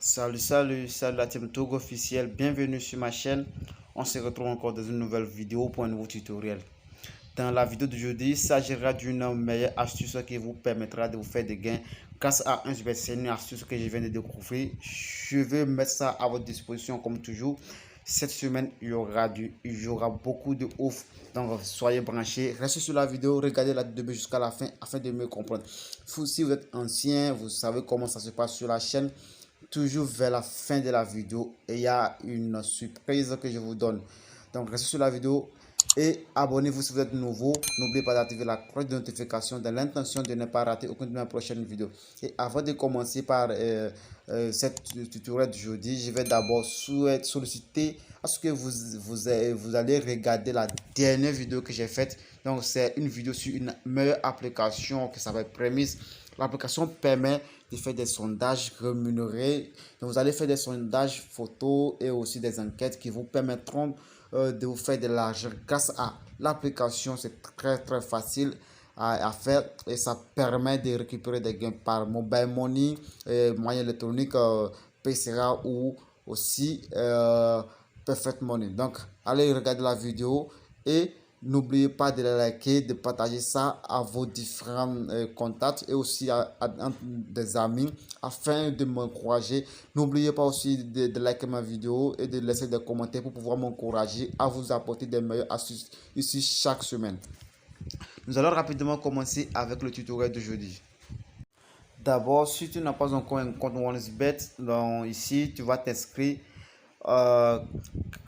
Salut la team Togo officiel, bienvenue sur ma chaîne. On se retrouve encore dans une nouvelle vidéo pour un nouveau tutoriel. Dans la vidéo d'aujourd'hui, il s'agira d'une meilleure astuce qui vous permettra de vous faire des gains grâce à un super. C'est une astuce que je viens de découvrir. Je vais mettre ça à votre disposition comme toujours. Cette semaine, il y aura beaucoup de ouf. Donc, soyez branchés. Restez sur la vidéo, regardez la début jusqu'à la fin afin de mieux comprendre. Si vous êtes ancien, vous savez comment ça se passe sur la chaîne. Toujours vers la fin de la vidéo, et il y a une surprise que je vous donne. Donc, restez sur la vidéo et abonnez-vous si vous êtes nouveau. N'oubliez pas d'activer la cloche de notification dans l'intention de ne pas rater aucune de mes prochaines vidéos. Et avant de commencer par cette tutoriel d'aujourd'hui, je vais d'abord solliciter à ce que vous allez regarder la dernière vidéo que j'ai faite. Donc, c'est une vidéo sur une meilleure application qui s'appelle Premise. L'application permet de faire des sondages rémunérés. Donc, vous allez faire des sondages photos et aussi des enquêtes qui vous permettront de vous faire de l'argent grâce à l'application. C'est très facile à faire et ça permet de récupérer des gains par mobile money, moyen électronique, PCA ou aussi Perfect Money. Donc, allez regarder la vidéo et n'oubliez pas de liker, de partager ça à vos différents contacts et aussi à des amis afin de m'encourager. N'oubliez pas aussi de liker ma vidéo et de laisser des commentaires pour pouvoir m'encourager à vous apporter des meilleures astuces ici chaque semaine. Nous allons rapidement commencer avec le tutoriel d'aujourd'hui. D'abord, si tu n'as pas encore un compte OneXBet, donc ici tu vas t'inscrire.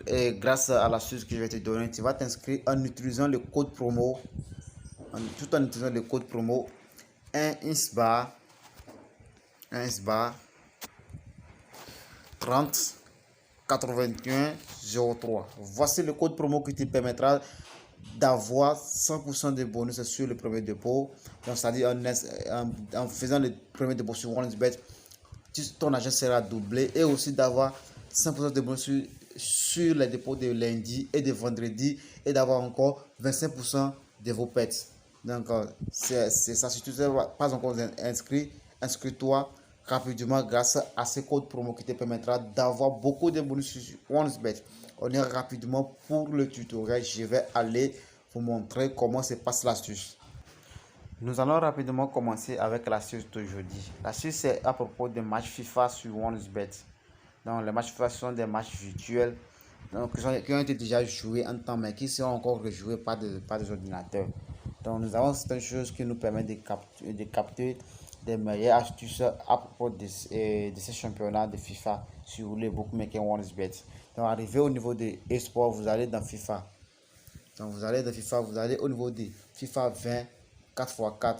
Et grâce à l'astuce que je vais te donner, tu vas t'inscrire en utilisant le code promo, tout en utilisant le code promo 1INSBAR 30 81 03. Voici le code promo qui te permettra d'avoir 100% de bonus sur le premier dépôt. Donc, c'est-à-dire en faisant le premier dépôt sur OneXBet, ton argent sera doublé et aussi d'avoir 100% de bonus sur les dépôts de lundi et de vendredi et d'avoir encore 25% de vos pertes. Donc, c'est ça. Si tu n'es pas encore inscrit, inscris-toi rapidement grâce à ce code promo qui te permettra d'avoir beaucoup de bonus sur OneXBet. On est rapidement pour le tutoriel. Je vais aller vous montrer comment se passe l'astuce. Nous allons rapidement commencer avec l'astuce d'aujourd'hui. L'astuce c'est à propos des matchs FIFA sur OneXBet. Donc les matchs FIFA sont des matchs virtuels donc, qui ont été déjà joués en temps mais qui seront encore rejoués par des ordinateurs. Donc nous avons certaines choses qui nous permettent de capter des meilleures astuces à propos de ces championnats de FIFA sur les bookmakers OneXBet. Donc arrivé au niveau de e-sport, vous allez dans FIFA. Donc vous allez dans FIFA, vous allez au niveau de FIFA 20 4x4.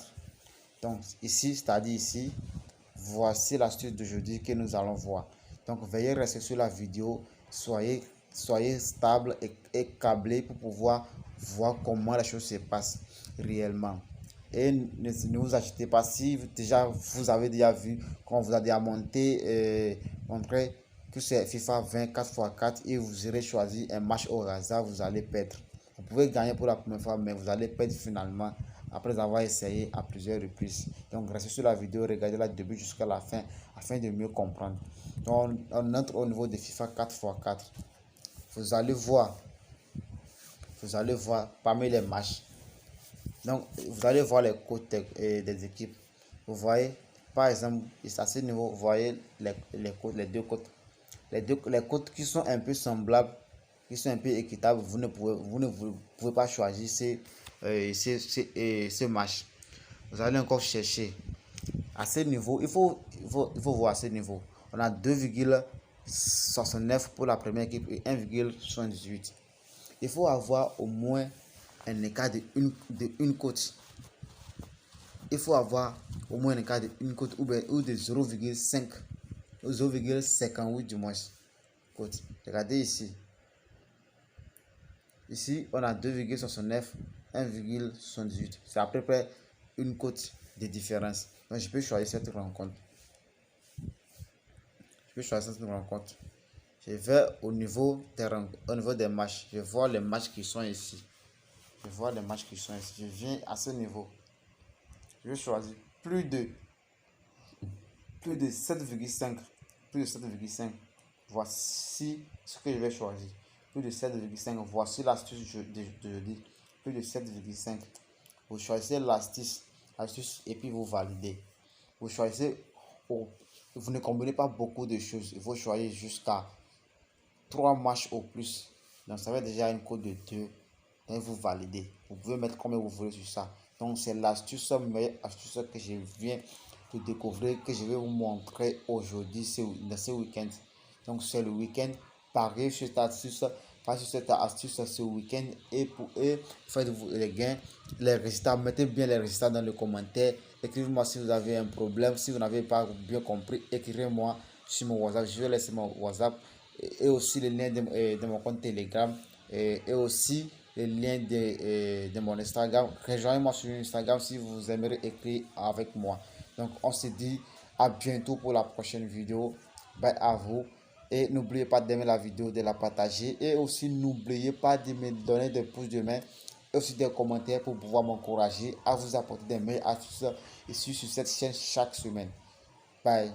Donc ici, c'est-à-dire ici, voici l'astuce d'aujourd'hui que nous allons voir. Donc veuillez rester sur la vidéo, soyez stable et câblé pour pouvoir voir comment la chose se passe réellement. Et ne vous achetez pas si déjà vous avez déjà vu qu'on vous a déjà montré que c'est FIFA 20 4x4 et vous aurez choisi un match au hasard, vous allez perdre. Vous pouvez gagner pour la première fois, mais vous allez perdre finalement après avoir essayé à plusieurs reprises. Donc restez sur la vidéo, regardez-la du début jusqu'à la fin afin de mieux comprendre. Donc on entre au niveau de FIFA 4x4. Vous allez voir parmi les matchs. Donc vous allez voir les codes des équipes. Vous voyez, par exemple, à ce niveau, vous voyez les deux codes. Les codes qui sont un peu semblables, qui sont un peu équitables, vous ne pouvez pas choisir ce match. Vous allez encore chercher. À ce niveau, il faut voir à ce niveau. On a 2,69 pour la première équipe et 1,78. Il faut avoir au moins un écart de une cote. Il faut avoir au moins un écart de une cote ou de 0,5 ou 0,58 du moins. Regardez ici. Ici, on a 2,69, 1,78. C'est à peu près une cote de différence. Donc, je peux choisir cette rencontre. Je vais au niveau des matchs. Je vois les matchs qui sont ici. Je viens à ce niveau. Je vais choisir plus de 7,5. plus de 7,5. Voici ce que je vais choisir. Plus de 7,5. Voici l'astuce de jeudi. Plus de 7,5. Vous choisissez l'astuce et puis vous validez. Vous choisissez, vous ne combinez pas beaucoup de choses. Il faut choisir jusqu'à 3 matchs au plus. Donc ça fait déjà une cote de 2. Donc vous validez. Vous pouvez mettre combien vous voulez sur ça. Donc c'est l'astuce, meilleure astuce que je viens de découvrir, que je vais vous montrer aujourd'hui, dans ce week-end. Donc c'est le week-end. Pariez sur cette astuce, ce week-end et pour eux, faites-vous les gains, les résultats. Mettez bien les résultats dans les commentaires. Écrivez-moi si vous avez un problème, si vous n'avez pas bien compris, écrivez-moi sur mon WhatsApp. Je vais laisser mon WhatsApp et aussi le lien de mon compte Telegram et aussi le lien de mon Instagram. Rejoignez-moi sur Instagram si vous aimeriez écrire avec moi. Donc on se dit à bientôt pour la prochaine vidéo. Bye à vous. Et n'oubliez pas d'aimer la vidéo, de la partager. Et aussi n'oubliez pas de me donner des pouces de main et aussi des commentaires pour pouvoir m'encourager à vous apporter des meilleures astuces ici sur cette chaîne chaque semaine. Bye.